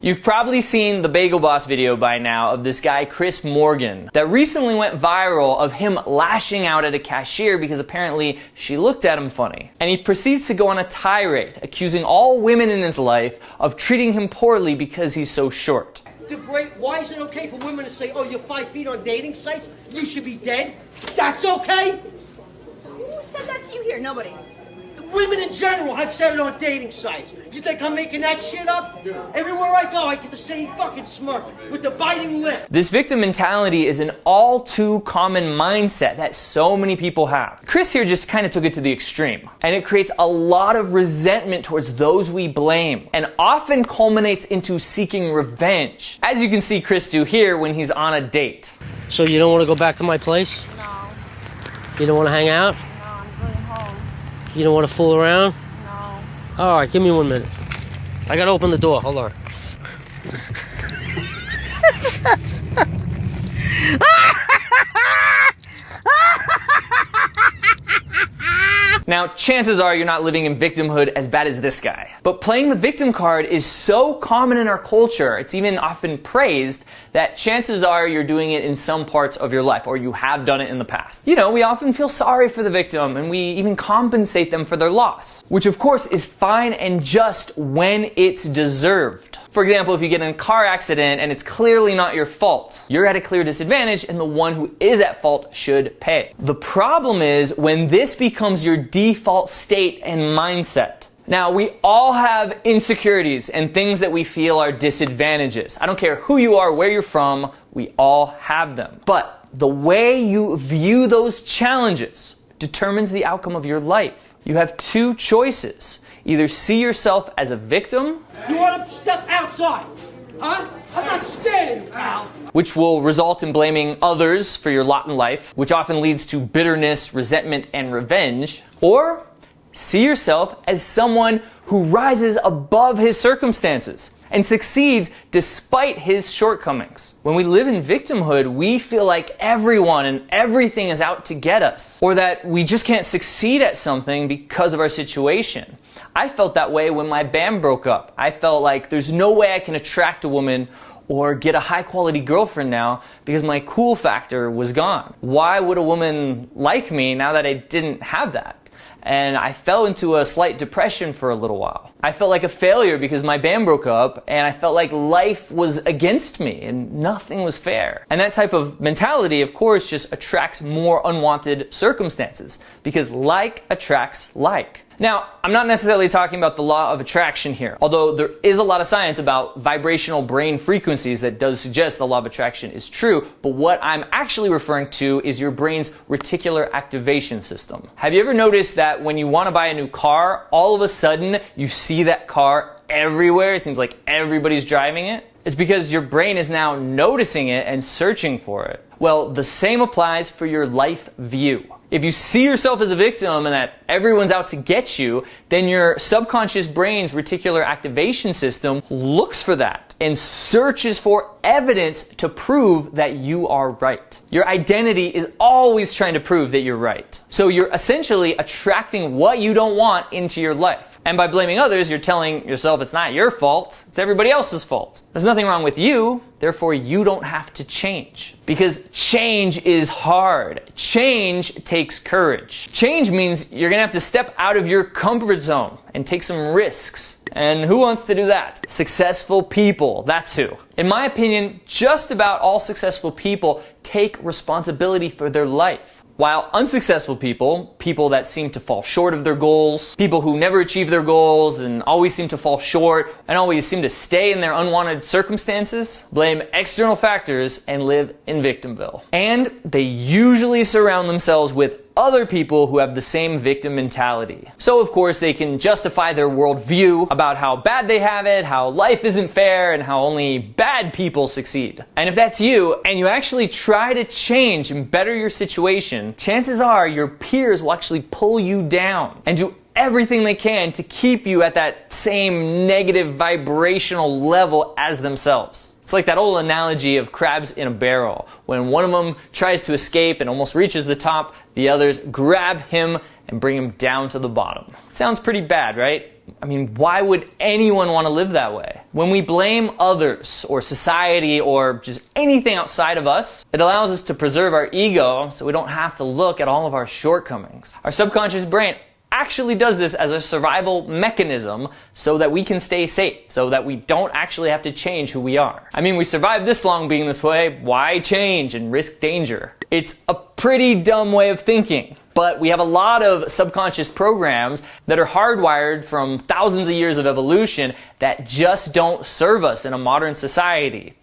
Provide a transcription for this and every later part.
You've probably seen the Bagel Boss video by now of this guy Chris Morgan that recently went viral of him lashing out at a cashier because apparently she looked at him funny. And he proceeds to go on a tirade, accusing all women in his life of treating him poorly because he's so short. Why is it okay for women to say, oh, you're 5 feet on dating sites? You should be dead? That's okay? Who said that to you here? Nobody. Women in general have said it on dating sites. You think I'm making that shit up? Everywhere I go, I get the same fucking smirk with the biting lip. This victim mentality is an all too common mindset that so many people have. Chris here just kind of took it to the extreme, and it creates a lot of resentment towards those we blame, and often culminates into seeking revenge, as you can see Chris do here when he's on a date. So you don't want to go back to my place? No. You don't want to hang out? No, I'm going home. You don't want to fool around? No. All right, give me 1 minute. I gotta open the door. Hold on. Now, chances are you're not living in victimhood as bad as this guy. But playing the victim card is so common in our culture, it's even often praised, that chances are you're doing it in some parts of your life, or you have done it in the past. You know, we often feel sorry for the victim, and we even compensate them for their loss, which of course is fine and just when it's deserved. For example, if you get in a car accident and it's clearly not your fault, you're at a clear disadvantage and the one who is at fault should pay. The problem is when this becomes your default state and mindset. Now, we all have insecurities and things that we feel are disadvantages. I don't care who you are, where you're from, we all have them. But the way you view those challenges determines the outcome of your life. You have two choices. Either see yourself as a victim. You want to step outside, huh? I'm not scared of you, pal. Which will result in blaming others for your lot in life, which often leads to bitterness, resentment, and revenge. Or see yourself as someone who rises above his circumstances and succeeds despite his shortcomings. When we live in victimhood, we feel like everyone and everything is out to get us, or that we just can't succeed at something because of our situation. I felt that way when my band broke up. I felt like there's no way I can attract a woman or get a high quality girlfriend now because my cool factor was gone. Why would a woman like me now that I didn't have that? And I fell into a slight depression for a little while. I felt like a failure because my band broke up, and I felt like life was against me and nothing was fair. And that type of mentality, of course, just attracts more unwanted circumstances because like attracts like. Now, I'm not necessarily talking about the law of attraction here, although there is a lot of science about vibrational brain frequencies that does suggest the law of attraction is true, but what I'm actually referring to is your brain's reticular activation system. Have you ever noticed that when you want to buy a new car, all of a sudden you see that car everywhere? It seems like everybody's driving it. It's because your brain is now noticing it and searching for it. Well, the same applies for your life view. If you see yourself as a victim and that everyone's out to get you, then your subconscious brain's reticular activation system looks for that and searches for evidence to prove that you are right. Your identity is always trying to prove that you're right. So you're essentially attracting what you don't want into your life. And by blaming others, you're telling yourself it's not your fault, it's everybody else's fault. There's nothing wrong with you, therefore you don't have to change. Because change is hard. Change takes courage. Change means you're gonna have to step out of your comfort zone and take some risks. And who wants to do that? Successful people, that's who. In my opinion, just about all successful people take responsibility for their life. While unsuccessful people, people that seem to fall short of their goals, people who never achieve their goals and always seem to fall short and always seem to stay in their unwanted circumstances, blame external factors and live in victimville. And they usually surround themselves with other people who have the same victim mentality. So of course they can justify their worldview about how bad they have it, how life isn't fair, and how only bad people succeed. And if that's you, and you actually try to change and better your situation, chances are your peers will actually pull you down and do everything they can to keep you at that same negative vibrational level as themselves. It's like that old analogy of crabs in a barrel. When one of them tries to escape and almost reaches the top, the others grab him and bring him down to the bottom. Sounds pretty bad, right? I mean, why would anyone want to live that way? When we blame others or society or just anything outside of us, it allows us to preserve our ego so we don't have to look at all of our shortcomings. Our subconscious brain actually does this as a survival mechanism so that we can stay safe, so that we don't actually have to change who we are. I mean, we survived this long being this way, why change and risk danger? It's a pretty dumb way of thinking, but we have a lot of subconscious programs that are hardwired from thousands of years of evolution that just don't serve us in a modern society.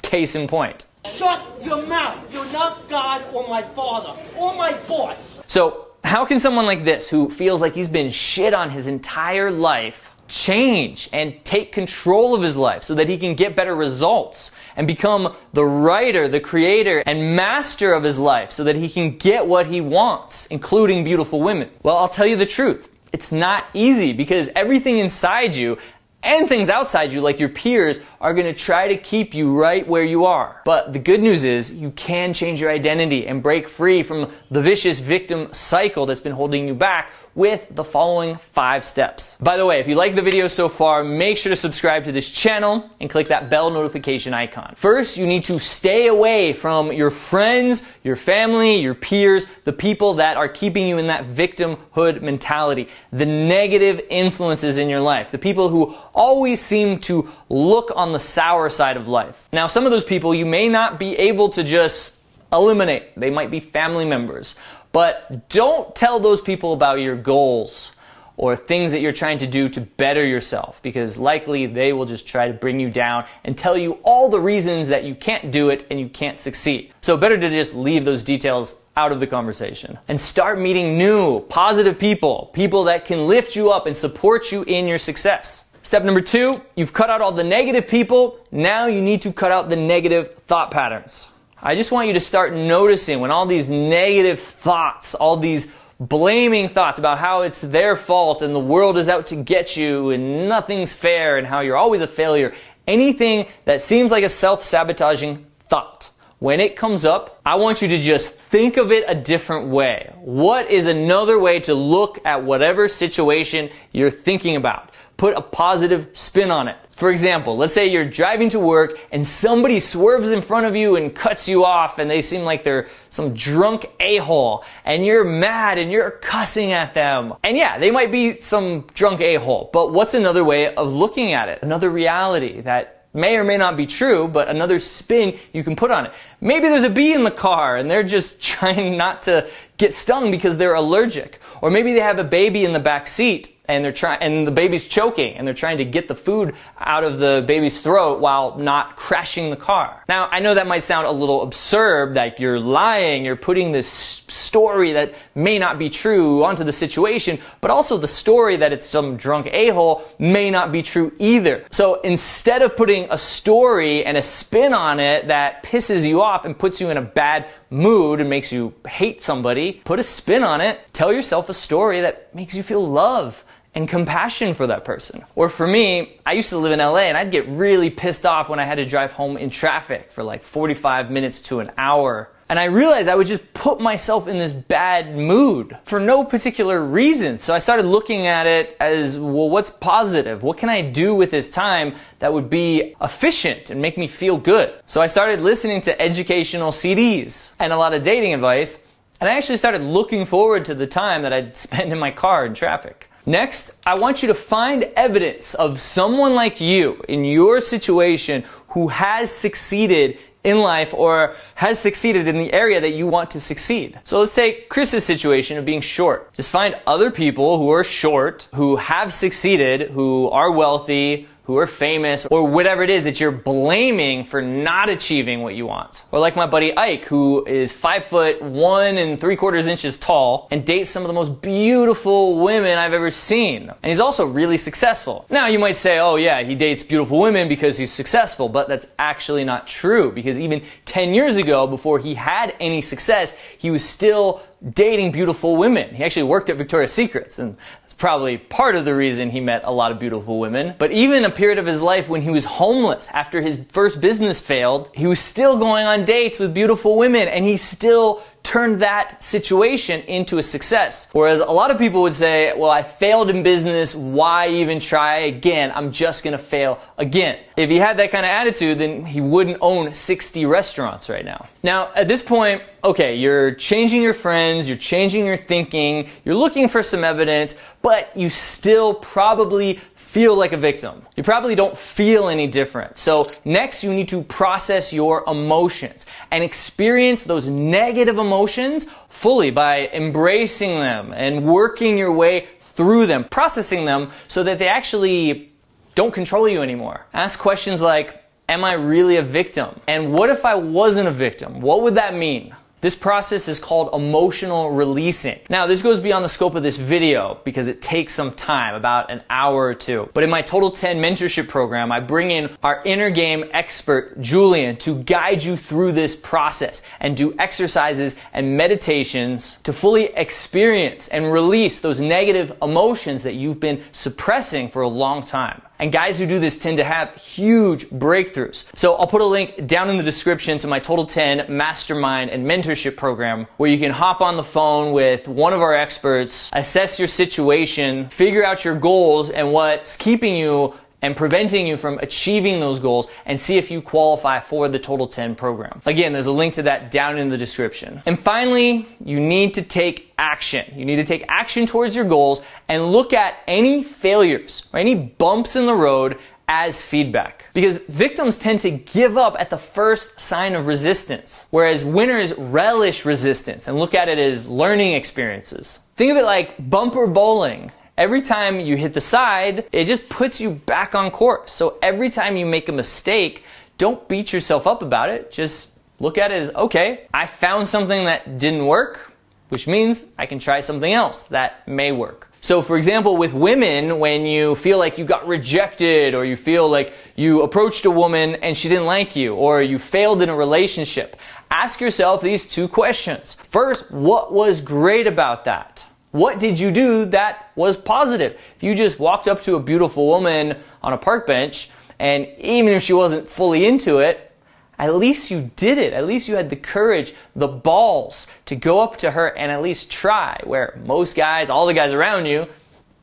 Case in point. Shut your mouth. You're not God or my father or my boss. So, how can someone like this, who feels like he's been shit on his entire life, change and take control of his life so that he can get better results and become the writer, the creator, and master of his life so that he can get what he wants, including beautiful women? Well, I'll tell you the truth. It's not easy because everything inside you and things outside you, like your peers, are going to try to keep you right where you are. But the good news is you can change your identity and break free from the vicious victim cycle that's been holding you back with the following 5 steps. By the way, if you like the video so far, make sure to subscribe to this channel and click that bell notification icon. First, you need to stay away from your friends, your family, your peers, the people that are keeping you in that victimhood mentality, the negative influences in your life, the people who always seem to look on the sour side of life. Now, some of those people you may not be able to just eliminate. They might be family members. But don't tell those people about your goals or things that you're trying to do to better yourself, because likely they will just try to bring you down and tell you all the reasons that you can't do it and you can't succeed. So better to just leave those details out of the conversation and start meeting new, positive people, people that can lift you up and support you in your success. Step number 2, you've cut out all the negative people. Now you need to cut out the negative thought patterns. I just want you to start noticing when all these negative thoughts, all these blaming thoughts about how it's their fault and the world is out to get you and nothing's fair and how you're always a failure, anything that seems like a self-sabotaging thought, when it comes up, I want you to just think of it a different way. What is another way to look at whatever situation you're thinking about? Put a positive spin on it. For example, let's say you're driving to work and somebody swerves in front of you and cuts you off and they seem like they're some drunk a-hole and you're mad and you're cussing at them. And yeah, they might be some drunk a-hole, but what's another way of looking at it? Another reality that may or may not be true, but another spin you can put on it. Maybe there's a bee in the car and they're just trying not to get stung because they're allergic. Or maybe they have a baby in the back seat and the baby's choking and they're trying to get the food out of the baby's throat while not crashing the car. Now, I know that might sound a little absurd, like you're lying, you're putting this story that may not be true onto the situation, but also the story that it's some drunk a-hole may not be true either. So instead of putting a story and a spin on it that pisses you off and puts you in a bad mood and makes you hate somebody, put a spin on it. Tell yourself a story that makes you feel love and compassion for that person. Or for me, I used to live in LA and I'd get really pissed off when I had to drive home in traffic for like 45 minutes to an hour. And I realized I would just put myself in this bad mood for no particular reason. So I started looking at it as, well, what's positive? What can I do with this time that would be efficient and make me feel good? So I started listening to educational CDs and a lot of dating advice. And I actually started looking forward to the time that I'd spend in my car in traffic. Next, I want you to find evidence of someone like you in your situation who has succeeded in life or has succeeded in the area that you want to succeed. So let's take Chris's situation of being short. Just find other people who are short, who have succeeded, who are wealthy, who are famous, or whatever it is that you're blaming for not achieving what you want. Or like my buddy Ike, who is 5'1 3/4" tall and dates some of the most beautiful women I've ever seen. And he's also really successful. Now you might say, oh yeah, he dates beautiful women because he's successful, but that's actually not true, because even 10 years ago, before he had any success, he was still dating beautiful women. He actually worked at Victoria's Secrets, and that's probably part of the reason he met a lot of beautiful women. But even a period of his life when he was homeless, after his first business failed, he was still going on dates with beautiful women, and he still turn that situation into a success. Whereas a lot of people would say, well, I failed in business, why even try again? I'm just gonna fail again. If he had that kind of attitude, then he wouldn't own 60 restaurants right now. Now, at this point, okay, you're changing your friends, you're changing your thinking, you're looking for some evidence, but you still probably feel like a victim. You probably don't feel any different. So next you need to process your emotions and experience those negative emotions fully by embracing them and working your way through them, processing them so that they actually don't control you anymore. Ask questions like, am I really a victim? And what if I wasn't a victim? What would that mean? This process is called emotional releasing. Now, this goes beyond the scope of this video because it takes some time, about an hour or two. But in my Total 10 mentorship program, I bring in our inner game expert, Julian, to guide you through this process and do exercises and meditations to fully experience and release those negative emotions that you've been suppressing for a long time. And guys who do this tend to have huge breakthroughs. So I'll put a link down in the description to my Total 10 Mastermind and Mentorship program where you can hop on the phone with one of our experts, assess your situation, figure out your goals and what's keeping you and preventing you from achieving those goals, and see if you qualify for the Total 10 program. Again, there's a link to that down in the description. And finally, you need to take action. You need to take action towards your goals and look at any failures or any bumps in the road as feedback. Because victims tend to give up at the first sign of resistance, whereas winners relish resistance and look at it as learning experiences. Think of it like bumper bowling. Every time you hit the side, it just puts you back on course. So every time you make a mistake, don't beat yourself up about it. Just look at it as, okay, I found something that didn't work, which means I can try something else that may work. So for example, with women, when you feel like you got rejected, or you feel like you approached a woman and she didn't like you, or you failed in a relationship, ask yourself these two questions. First, what was great about that? What did you do that was positive? If you just walked up to a beautiful woman on a park bench, and even if she wasn't fully into it, at least you did it. At least you had the courage, the balls to go up to her and at least try, where most guys, all the guys around you,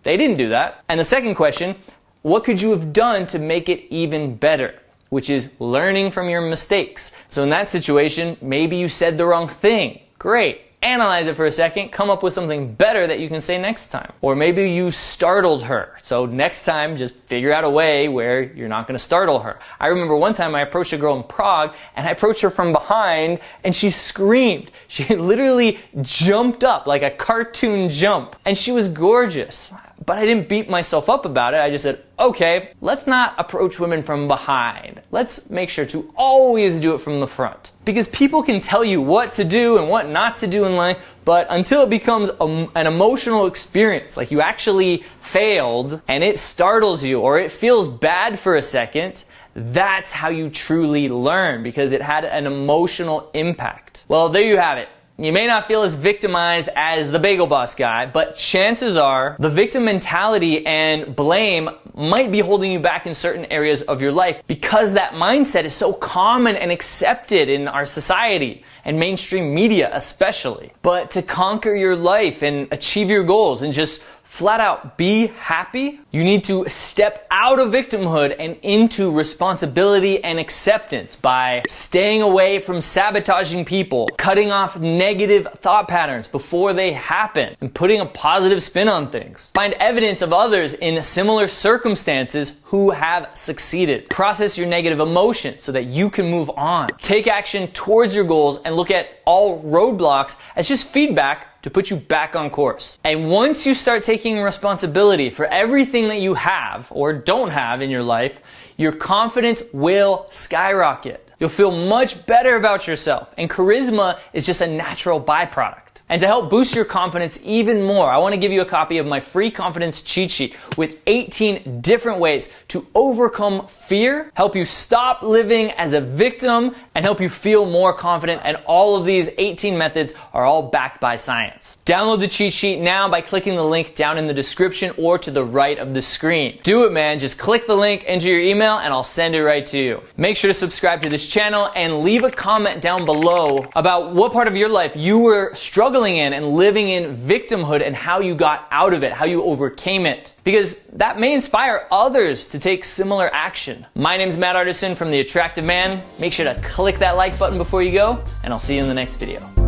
they didn't do that. And the second question, what could you have done to make it even better? Which is learning from your mistakes. So in that situation, maybe you said the wrong thing. Great. Analyze it for a second, come up with something better that you can say next time. Or maybe you startled her. So next time, just figure out a way where you're not going to startle her. I remember one time I approached a girl in Prague and I approached her from behind and she screamed. She literally jumped up like a cartoon jump. And she was gorgeous. But I didn't beat myself up about it. I just said, okay, let's not approach women from behind. Let's make sure to always do it from the front. Because people can tell you what to do and what not to do in life, but until it becomes an emotional experience, like you actually failed and it startles you or it feels bad for a second, that's how you truly learn, because it had an emotional impact. Well, there you have it. You may not feel as victimized as the Bagel Boss guy, but chances are the victim mentality and blame might be holding you back in certain areas of your life because that mindset is so common and accepted in our society and mainstream media especially. But to conquer your life and achieve your goals and just flat out be happy, you need to step out of victimhood and into responsibility and acceptance by staying away from sabotaging people, cutting off negative thought patterns before they happen, and putting a positive spin on things. Find evidence of others in similar circumstances who have succeeded. Process your negative emotions so that you can move on. Take action towards your goals and look at all roadblocks as just feedback to put you back on course. And once you start taking responsibility for everything that you have or don't have in your life, your confidence will skyrocket. You'll feel much better about yourself, and charisma is just a natural byproduct. And to help boost your confidence even more, I want to give you a copy of my free confidence cheat sheet with 18 different ways to overcome fear, help you stop living as a victim, and help you feel more confident. And all of these 18 methods are all backed by science. Download the cheat sheet now by clicking the link down in the description or to the right of the screen. Do it, man. Just click the link, enter your email, and I'll send it right to you. Make sure to subscribe to this channel and leave a comment down below about what part of your life you were struggling in and living in victimhood and how you got out of it, how you overcame it. Because that may inspire others to take similar action. My name's Matt Artisan from The Attractive Man. Make sure to click that like button before you go, and I'll see you in the next video.